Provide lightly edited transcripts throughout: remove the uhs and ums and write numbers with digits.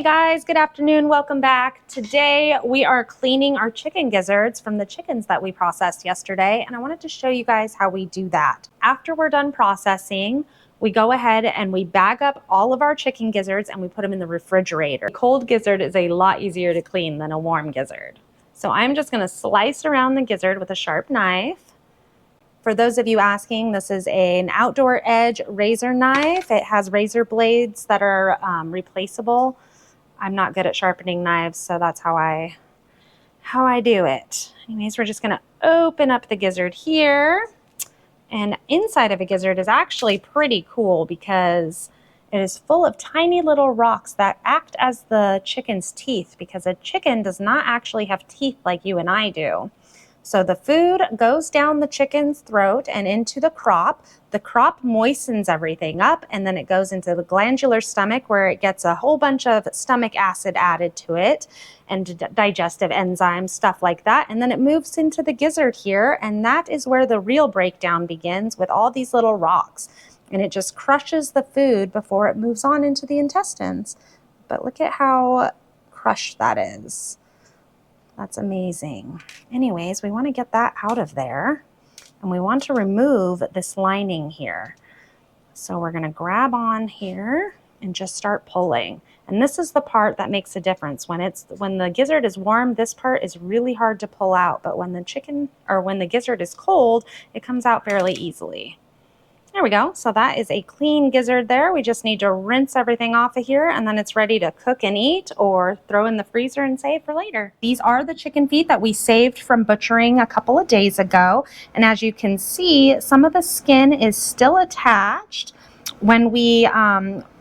Hey guys, good afternoon. Welcome back. Today we are cleaning our chicken gizzards from the chickens that we processed yesterday, and I wanted to show you guys how we do that. After we're done processing, we go ahead and we bag up all of our chicken gizzards and we put them in the refrigerator. A cold gizzard is a lot easier to clean than a warm gizzard. So I'm just going to slice around the gizzard with a sharp knife. For those of you asking, this is an outdoor edge razor knife. It has razor blades that are replaceable. I'm not good at sharpening knives, so that's how I do it. Anyways, we're just going to open up the gizzard here. And inside of a gizzard is actually pretty cool because it is full of tiny little rocks that act as the chicken's teeth, because a chicken does not actually have teeth like you and I do. So the food goes down the chicken's throat and into the crop. The crop moistens everything up, and then it goes into the glandular stomach where it gets a whole bunch of stomach acid added to it and digestive enzymes, stuff like that. And then it moves into the gizzard here, and that is where the real breakdown begins with all these little rocks. And it just crushes the food before it moves on into the intestines. But look at how crushed that is. That's amazing. Anyways, we want to get that out of there, and we want to remove this lining here. So we're going to grab on here and just start pulling. And this is the part that makes a difference. When the gizzard is warm, this part is really hard to pull out, but when the gizzard is cold, it comes out fairly easily. There we go. So that is a clean gizzard there. We just need to rinse everything off of here, and then it's ready to cook and eat or throw in the freezer and save for later. These are the chicken feet that we saved from butchering a couple of days ago. And as you can see, some of the skin is still attached. When we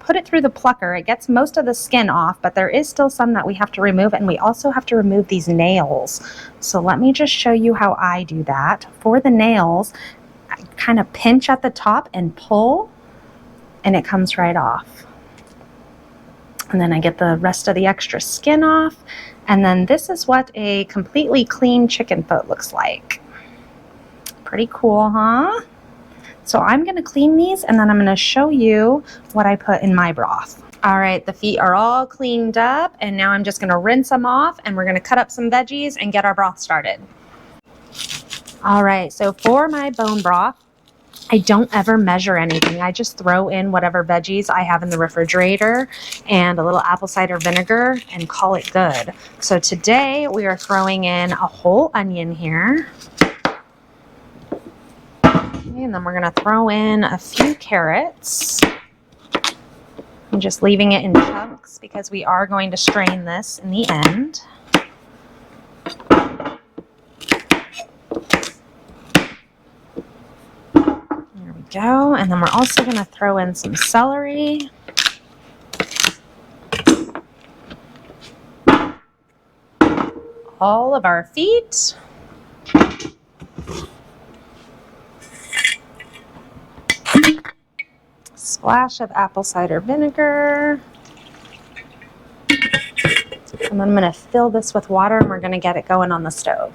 put it through the plucker, it gets most of the skin off, but there is still some that we have to remove, and we also have to remove these nails. So let me just show you how I do that. For the nails, I kind of pinch at the top and pull, and it comes right off. And then I get the rest of the extra skin off, and then this is what a completely clean chicken foot looks like. Pretty cool, huh? So I'm going to clean these, and then I'm going to show you what I put in my broth. All right, the feet are all cleaned up, and now I'm just going to rinse them off, and we're going to cut up some veggies and get our broth started. All right, so for my bone broth, I don't ever measure anything. I just throw in whatever veggies I have in the refrigerator and a little apple cider vinegar and call it good. So today we are throwing in a whole onion here. Okay, and then we're gonna throw in a few carrots. I'm just leaving it in chunks because we are going to strain this in the end. Go, and then we're also going to throw in some celery. All of our feet. Splash of apple cider vinegar. And then I'm going to fill this with water, and we're going to get it going on the stove.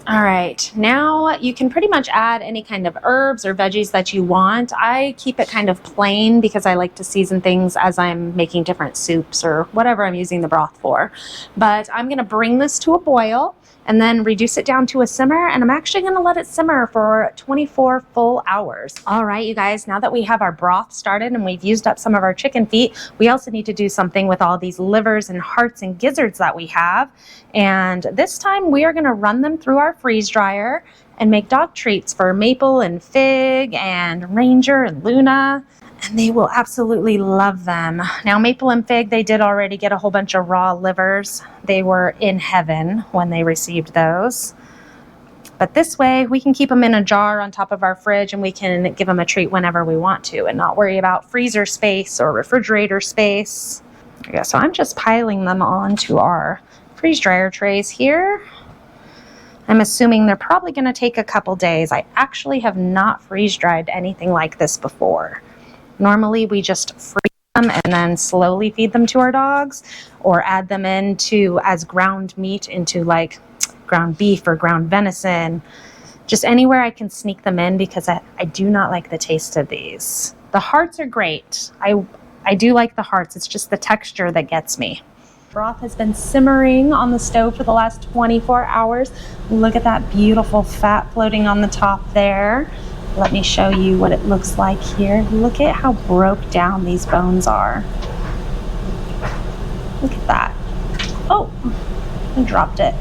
All right, now you can pretty much add any kind of herbs or veggies that you want. I keep it kind of plain because I like to season things as I'm making different soups or whatever I'm using the broth for. But I'm going to bring this to a boil and then reduce it down to a simmer, and I'm actually going to let it simmer for 24 full hours. All right, you guys, now that we have our broth started and we've used up some of our chicken feet, we also need to do something with all these livers and hearts and gizzards that we have. And this time we are going to run them through our freeze dryer and make dog treats for Maple and Fig and Ranger and Luna. And they will absolutely love them. Now, Maple and Fig, they did already get a whole bunch of raw livers. They were in heaven when they received those. But this way, we can keep them in a jar on top of our fridge, and we can give them a treat whenever we want to and not worry about freezer space or refrigerator space. Yeah, so I'm just piling them onto our freeze dryer trays here. I'm assuming they're probably going to take a couple days. I actually have not freeze dried anything like this before. Normally, we just freeze them and then slowly feed them to our dogs, or add them into as ground meat into like ground beef or ground venison. Just anywhere I can sneak them in because I do not like the taste of these. The hearts are great. I do like the hearts. It's just the texture that gets me. Broth has been simmering on the stove for the last 24 hours. Look at that beautiful fat floating on the top there. Let me show you what it looks like here. Look at how broke down these bones are. Look at that. Oh, I dropped it.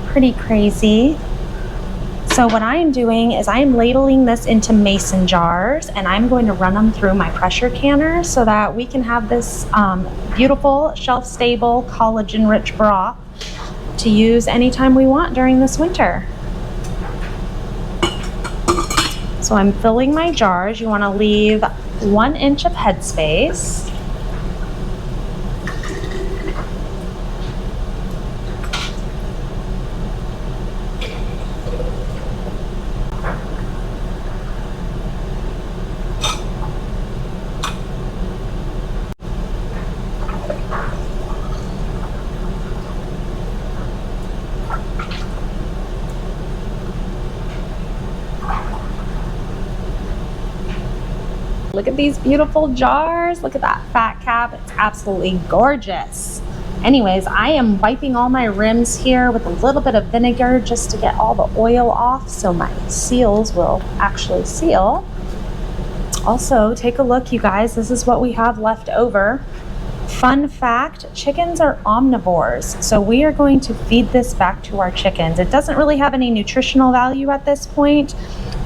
Pretty crazy. So what I'm doing is I'm ladling this into mason jars, and I'm going to run them through my pressure canner so that we can have this beautiful shelf-stable collagen-rich broth to use anytime we want during this winter. So I'm filling my jars. You want to leave 1 inch of headspace. Look at these beautiful jars. Look at that fat cap. It's absolutely gorgeous. Anyways, I am wiping all my rims here with a little bit of vinegar just to get all the oil off so my seals will actually seal. Also, take a look, you guys. This is what we have left over. Fun fact, chickens are omnivores, so we are going to feed this back to our chickens. It doesn't really have any nutritional value at this point,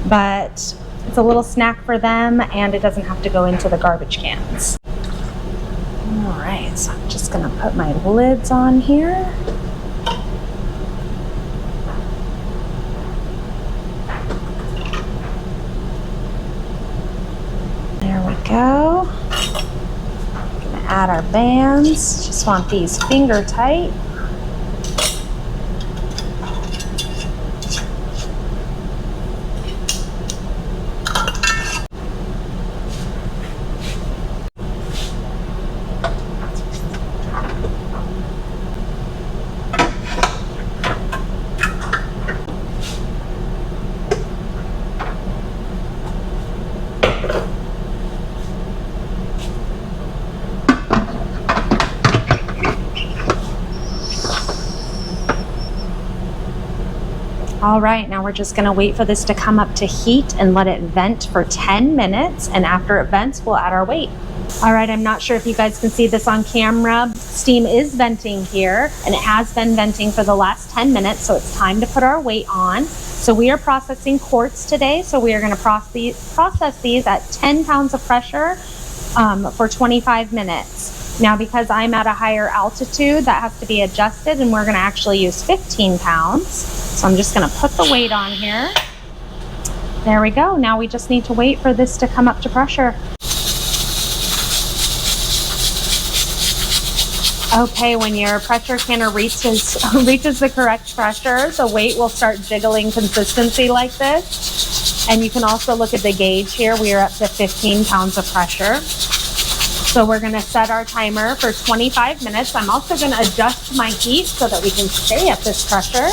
but it's a little snack for them, and it doesn't have to go into the garbage cans. All right, so I'm just gonna put my lids on here. There we go. Gonna add our bands. Just want these finger tight. All right, now we're just gonna wait for this to come up to heat and let it vent for 10 minutes. And after it vents, we'll add our weight. All right, I'm not sure if you guys can see this on camera. Steam is venting here, and it has been venting for the last 10 minutes, so it's time to put our weight on. So we are processing quarts today, so we are gonna process these at 10 pounds of pressure for 25 minutes. Now, because I'm at a higher altitude, that has to be adjusted, and we're gonna actually use 15 pounds. So I'm just gonna put the weight on here. There we go. Now we just need to wait for this to come up to pressure. Okay, when your pressure canner reaches the correct pressure, the weight will start jiggling consistency like this. And you can also look at the gauge here. We are up to 15 pounds of pressure. So we're gonna set our timer for 25 minutes. I'm also gonna adjust my heat so that we can stay at this pressure.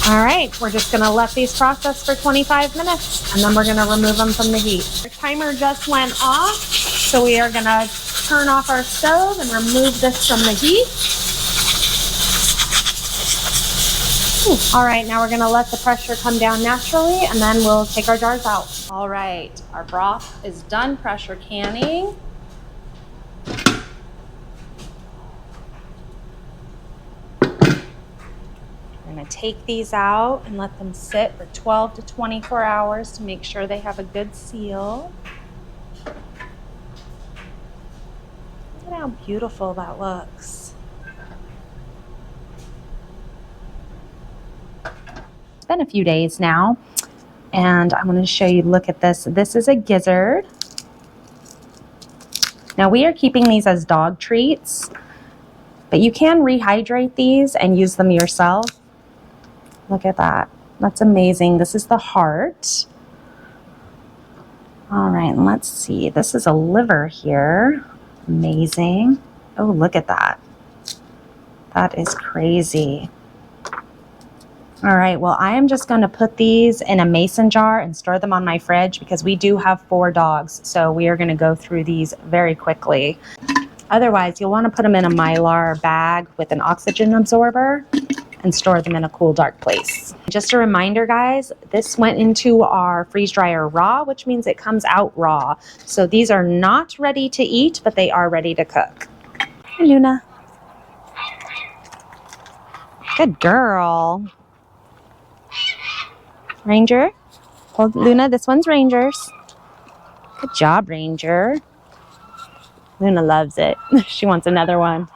All right, we're just gonna let these process for 25 minutes, and then we're gonna remove them from the heat. Our timer just went off, so we are gonna turn off our stove and remove this from the heat. All right, now we're gonna let the pressure come down naturally, and then we'll take our jars out. All right, our broth is done pressure canning. We're gonna take these out and let them sit for 12 to 24 hours to make sure they have a good seal. Look at how beautiful that looks. It's been a few days now, and I'm going to show you, look at this. This is a gizzard. Now we are keeping these as dog treats, but you can rehydrate these and use them yourself. Look at that. That's amazing. This is the heart. All right, and let's see. This is a liver here. Amazing. Oh, look at that. That is crazy. All right, well, I am just going to put these in a mason jar and store them on my fridge because we do have 4 dogs. So we are going to go through these very quickly. Otherwise, you'll want to put them in a Mylar bag with an oxygen absorber and store them in a cool, dark place. Just a reminder, guys, this went into our freeze dryer raw, which means it comes out raw. So these are not ready to eat, but they are ready to cook. Hi, Luna. Good girl. Ranger. Hold, Luna, this one's Ranger's. Good job, Ranger. Luna loves it. She wants another one.